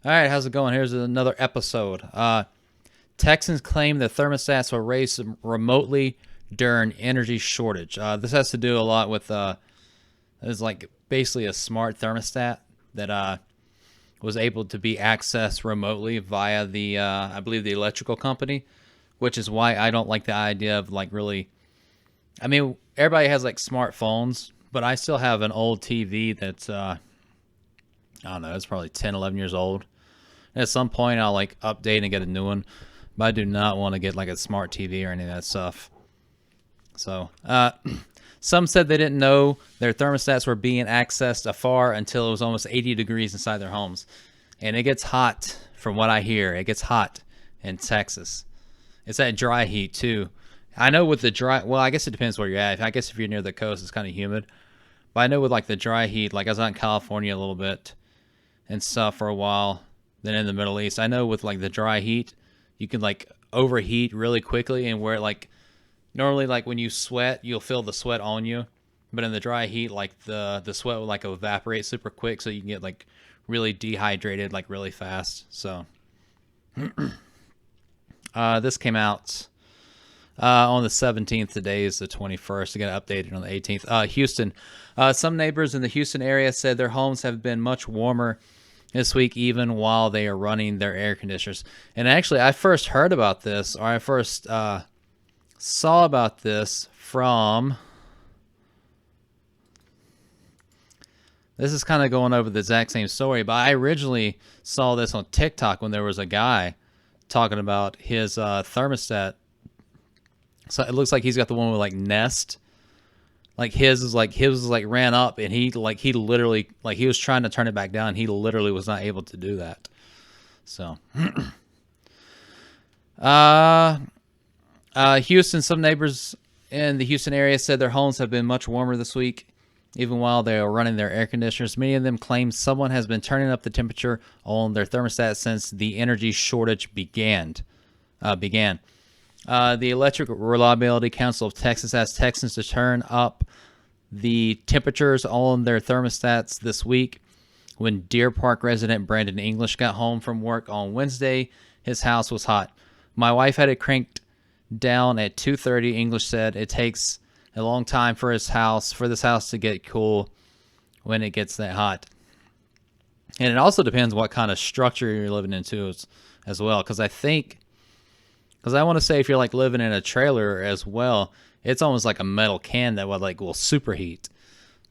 All right, how's it going? Here's another episode. Texans claim that thermostats were raised remotely during energy shortage. This has to do a lot with it's like basically a smart thermostat that was able to be accessed remotely via the I believe the electrical company, which is why I don't like the idea of like really. I mean, everybody has like smartphones, but I still have an old TV that's I don't know, it's probably 10, 11 years old. At some point, I'll like update and get a new one, but I do not want to get like a smart TV or any of that stuff. So, some said they didn't know their thermostats were being accessed afar until it was almost 80 degrees inside their homes. And it gets hot, from what I hear. It gets hot in Texas. It's that dry heat, too. I know with the dry, well, I guess it depends where you're at. I guess if you're near the coast, it's kind of humid. But I know with like the dry heat, like I was out in California a little bit and stuff for a while, then in the Middle East. I know with like the dry heat, you can like overheat really quickly, and where like normally like when you sweat, you'll feel the sweat on you, but in the dry heat, like the sweat will like evaporate super quick, so you can get like really dehydrated like really fast. So this came out on the 17th. Today is the 21st. I got updated on the 18th. Houston. Some neighbors in the Houston area said their homes have been much warmer this week, even while they are running their air conditioners. And actually, I first heard about this, or I first saw about this from. This is kind of going over the exact same story, but I originally saw this on TikTok when there was a guy talking about his thermostat. So it looks like he's got the one with like Nest. Like his ran up, and he literally like he was trying to turn it back down. He literally was not able to do that. So, Houston. Some neighbors in the Houston area said their homes have been much warmer this week, even while they are running their air conditioners. Many of them claim someone has been turning up the temperature on their thermostat since the energy shortage began. The Electric Reliability Council of Texas asked Texans to turn up the temperatures on their thermostats this week. When Deer Park resident Brandon English got home from work on Wednesday, his house was hot. My wife had it cranked down at 2:30. English said it takes a long time for this house to get cool when it gets that hot. And it also depends what kind of structure you're living into as well, because I want to say if you're like living in a trailer as well, it's almost like a metal can that will superheat.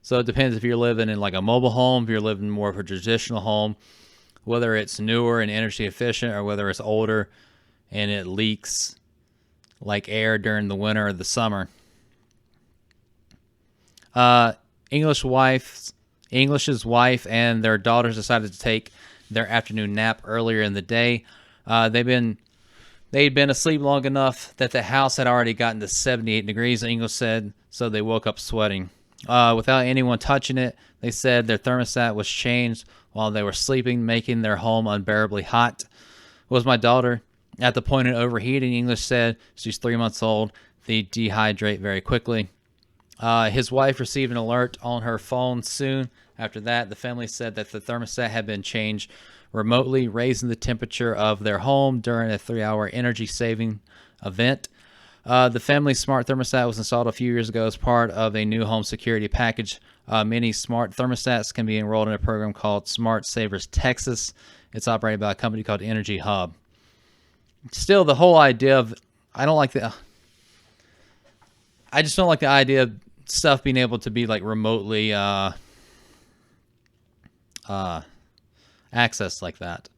So it depends if you're living in like a mobile home, if you're living more of a traditional home, whether it's newer and energy efficient or whether it's older and it leaks like air during the winter or the summer. English's wife and their daughters decided to take their afternoon nap earlier in the day. They'd been asleep long enough that the house had already gotten to 78 degrees, English said, so they woke up sweating. Without anyone touching it, they said their thermostat was changed while they were sleeping, making their home unbearably hot. Was my daughter at the point of overheating? English said she's 3 months old. They dehydrate very quickly. His wife received an alert on her phone soon after that. The family said that the thermostat had been changed remotely, raising the temperature of their home during a 3-hour energy-saving event. The family's smart thermostat was installed a few years ago as part of a new home security package. Many smart thermostats can be enrolled in a program called Smart Savers Texas. It's operated by a company called Energy Hub. Still, the whole idea of I just don't like the idea of stuff being able to be like remotely access like that,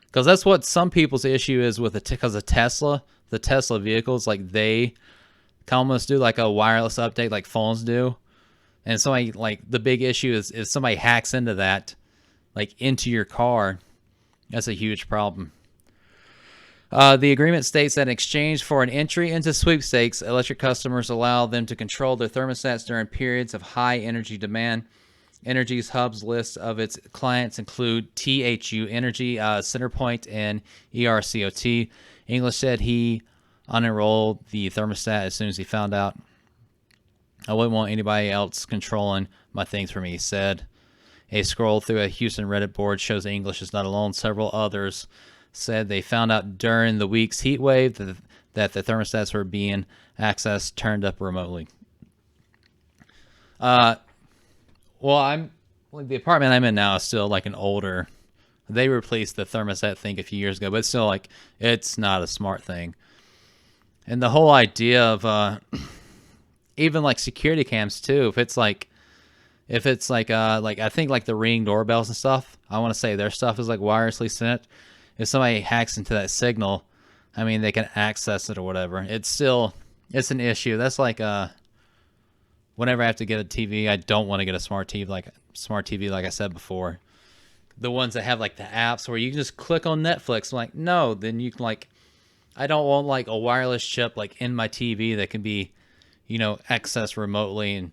because that's what some people's issue is with it. Because of the Tesla vehicles, like they can almost do like a wireless update like phones do, and somebody like the big issue is if somebody hacks into that, like into your car, that's a huge problem. The agreement states that in exchange for an entry into sweepstakes, electric customers allow them to control their thermostats during periods of high energy demand. Energy's Hub's list of its clients include THU Energy, Centerpoint, and ERCOT. English said he unenrolled the thermostat as soon as he found out. I wouldn't want anybody else controlling my things for me, he said. A scroll through a Houston Reddit board shows English is not alone. Several others said they found out during the week's heat wave that the thermostats were being accessed, turned up remotely. Well, the apartment I'm in now is still like an older. They replaced the thermostat thing a few years ago, but it's still like it's not a smart thing. And the whole idea of even like security cams too, if it's like I think like the Ring doorbells and stuff, I want to say their stuff is like wirelessly sent. If somebody hacks into that signal, I mean they can access it or whatever. It's an issue. That's like whenever I have to get a TV, I don't want to get a smart TV like I said before. The ones that have like the apps where you can just click on Netflix. I'm like, no, then you can like, I don't want like a wireless chip like in my TV that can be, accessed remotely and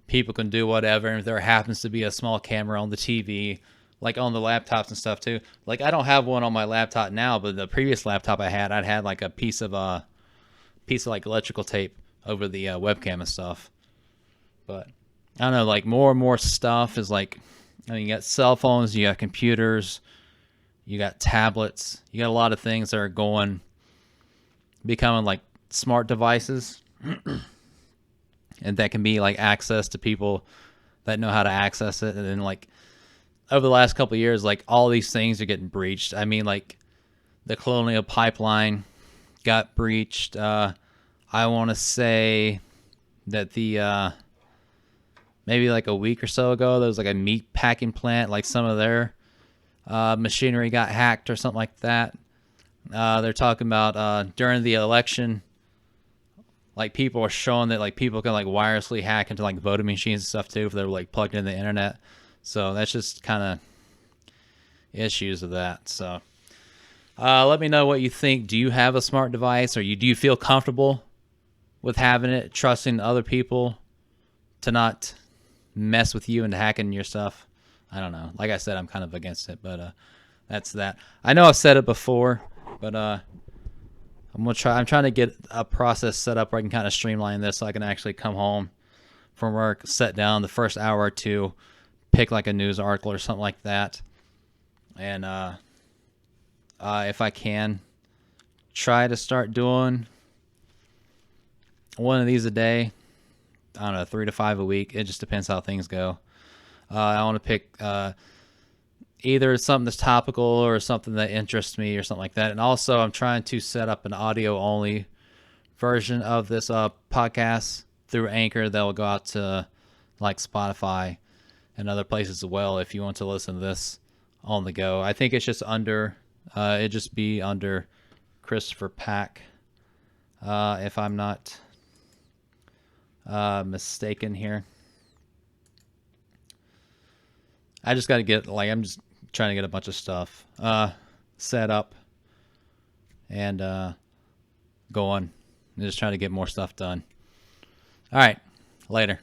people can do whatever. And if there happens to be a small camera on the TV, like on the laptops and stuff too. Like I don't have one on my laptop now, but the previous laptop I'd had like a piece of like electrical tape over the webcam and stuff. But I don't know, like more and more stuff is like, you got cell phones, you got computers, you got tablets, you got a lot of things that are becoming like smart devices. And that can be like access to people that know how to access it. And then like over the last couple of years, like all these things are getting breached. I mean, like the Colonial Pipeline got breached. I want to say that the maybe like a week or so ago, there was like a meat packing plant, like some of their machinery got hacked or something like that. They're talking about during the election, like people are showing that like people can like wirelessly hack into like voting machines and stuff too if they're like plugged into the internet. So that's just kind of issues of that. So let me know what you think. Do you have a smart device, or do you feel comfortable with having it, trusting other people to not mess with you and hacking your stuff? I don't know. Like I said, I'm kind of against it, but that's that. I know I've said it before, but I'm trying to get a process set up where I can kind of streamline this so I can actually come home from work, sit down the first hour or two, pick like a news article or something like that, and if I can, try to start doing one of these a day. I don't know, 3 to 5 a week. It just depends how things go. I want to pick either something that's topical or something that interests me or something like that. And also, I'm trying to set up an audio-only version of this podcast through Anchor that will go out to like Spotify and other places as well if you want to listen to this on the go. I think it's just it'd just be under Christopher Pack, if I'm not mistaken here. I just got to get I'm just trying to get a bunch of stuff set up and going. I'm just trying to get more stuff done. All right, later.